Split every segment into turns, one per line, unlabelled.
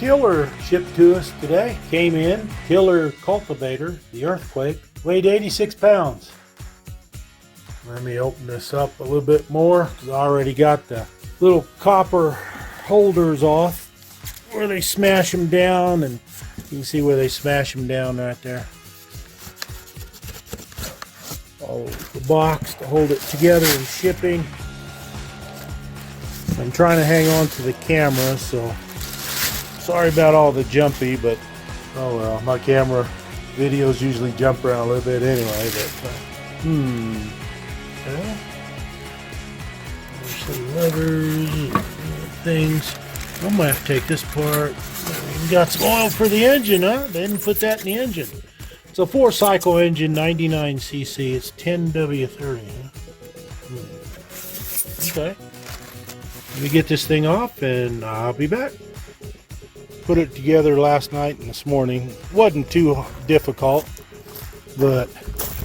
tiller shipped to us today. Came in, Tiller Cultivator, the earthquake, weighed 86 pounds. Let me open this up a little bit more, because I already got the little copper holders off where they smash them down, and you can see where they smash them down right there. Oh, the box to hold it together in shipping. I'm trying to hang on to the camera, so sorry about all the jumpy, but oh well, my camera videos usually jump around a little bit anyway, but okay. There's some levers and things. I might have to take this apart. We got some oil for the engine, huh? They didn't put that in the engine. It's a 4-cycle engine, 99cc. It's 10W30, huh? Okay. Let me get this thing off and I'll be back. Put it together last night and this morning. Wasn't too difficult, but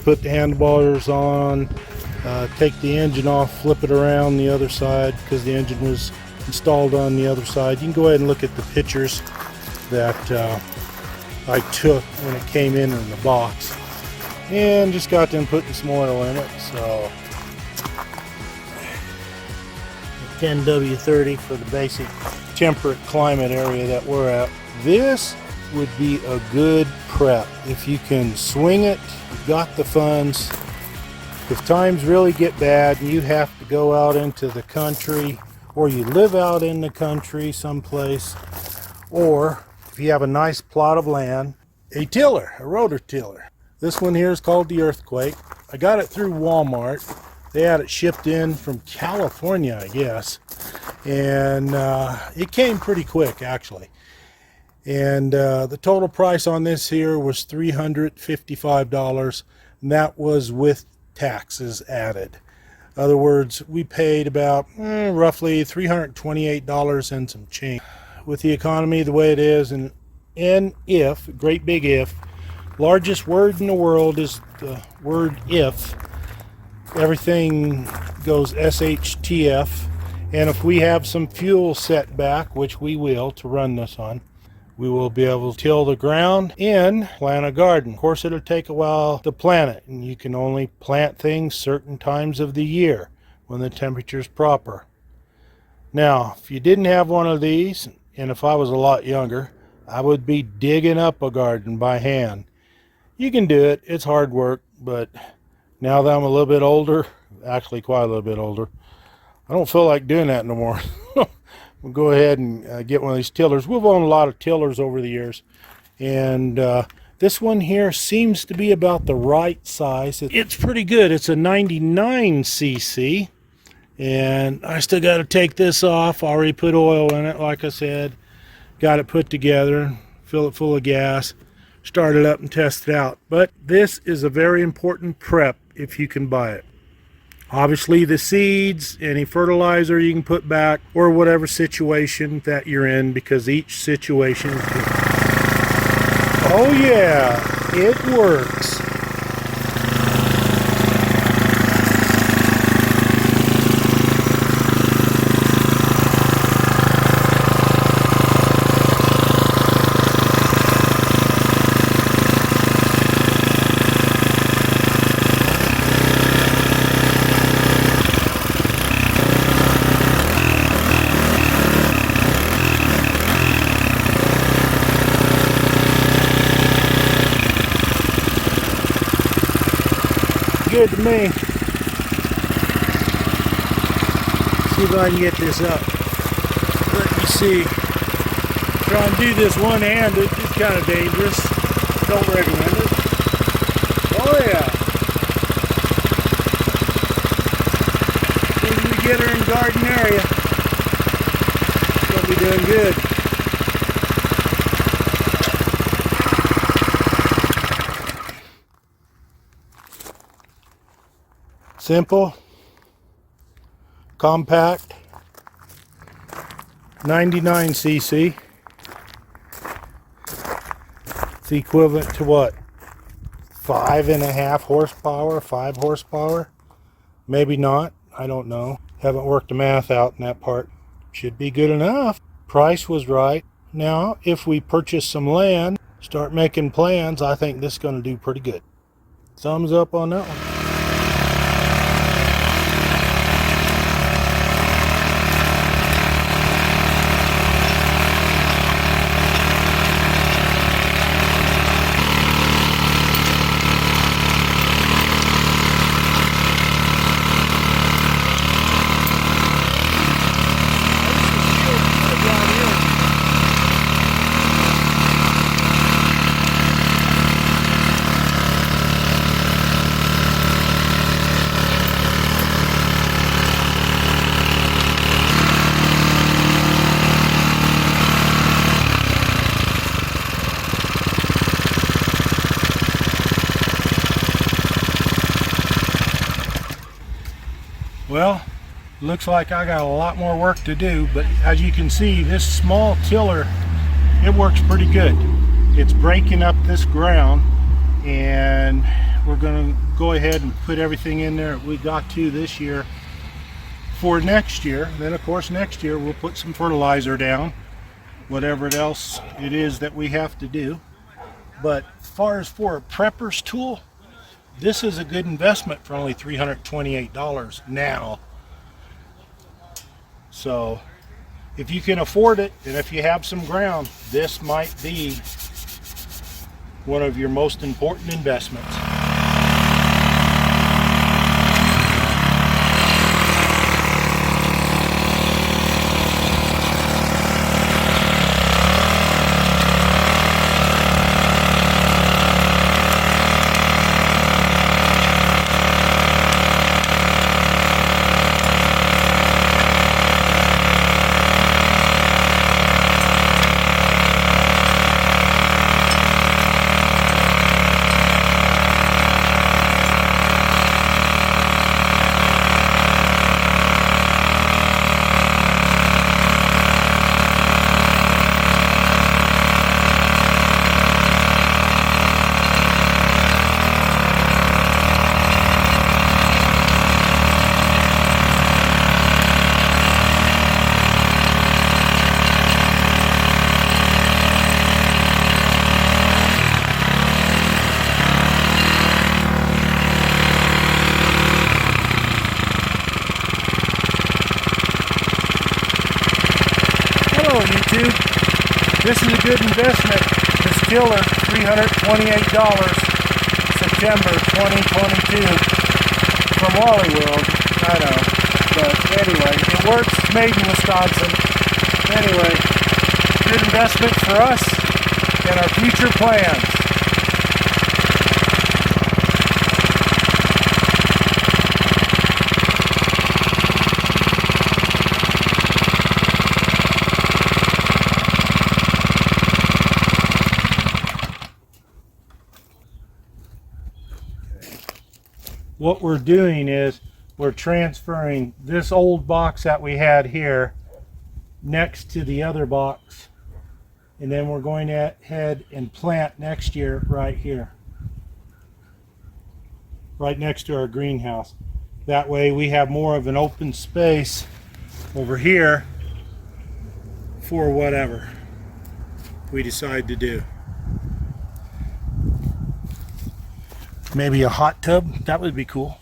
put the handlebars on, take the engine off, flip it around the other side because the engine was installed on the other side. You can go ahead and look at the pictures that I took when it came in the box, and just got them putting some oil in it. So 10W30 for the basic temperate climate area that we're at. This would be a good prep if you can swing it, you've got the funds. If times really get bad and you have to go out into the country, or you live out in the country someplace, or if you have a nice plot of land, a tiller, a rotor tiller. This one here is called the Earthquake. I got it through Walmart. They had it shipped in from California, I guess, and it came pretty quick actually. And the total price on this here was $355, and that was with taxes added. In other words, we paid about roughly $328 and some change. With the economy the way it is, and if, great big if, largest word in the world is the word if, everything goes SHTF, and if we have some fuel set back, which we will to run this on, we will be able to till the ground and plant a garden. Of course, it'll take a while to plant it, and you can only plant things certain times of the year when the temperature's proper. Now, if you didn't have one of these, and if I was a lot younger, I would be digging up a garden by hand. You can do it, it's hard work, but now that I'm a little bit older, actually quite a little bit older, I don't feel like doing that no more. We'll go ahead and get one of these tillers. We've owned a lot of tillers over the years, and this one here seems to be about the right size. It's pretty good. It's a 99cc, and I still got to take this off. I already put oil in it, like I said. Got it put together, fill it full of gas, start it up and test it out. But this is a very important prep if you can buy it. Obviously the seeds, any fertilizer you can put back, or whatever situation that you're in, because each situation is different. Oh yeah, it works. Good to me. See if I can get this up. Let me see. Try and do this one-handed. It's kind of dangerous. Don't recommend it. Oh yeah. As we get her in garden area, she'll be doing good. Simple, compact, 99cc. It's equivalent to what? 5.5 horsepower, 5 horsepower? Maybe not, I don't know. Haven't worked the math out in that part. Should be good enough. Price was right. Now, if we purchase some land, start making plans, I think this is going to do pretty good. Thumbs up on that one. Well, looks like I got a lot more work to do, but as you can see, this small tiller, it works pretty good. It's breaking up this ground, and we're going to go ahead and put everything in there we got to this year for next year. Then of course next year we'll put some fertilizer down, whatever else it is that we have to do. But as far as for a prepper's tool, this is a good investment for only $328 now. So if you can afford it, and if you have some ground, this might be one of your most important investments. Hello YouTube, this is a good investment. This tiller, $328, September 2022, from Wally World, I know, but anyway, it works, it's made in Wisconsin. Anyway, good investment for us and our future plans. What we're doing is we're transferring this old box that we had here next to the other box, and then we're going to head and plant next year right here, right next to our greenhouse. That way we have more of an open space over here for whatever we decide to do. Maybe a hot tub, that would be cool.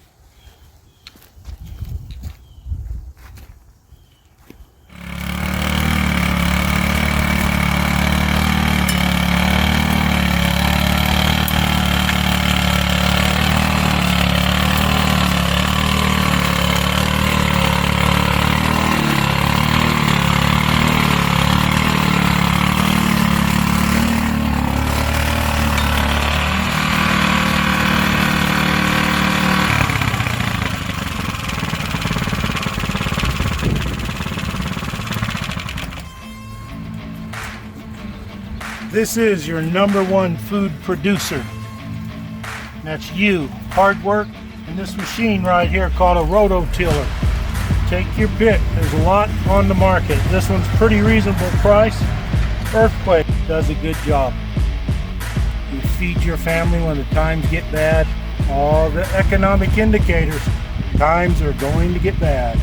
This is your #1 food producer. That's you. Hard work. And this machine right here called a rototiller. Take your pick. There's a lot on the market. This one's pretty reasonable price. Earthquake does a good job. You feed your family when the times get bad. All the economic indicators, times are going to get bad.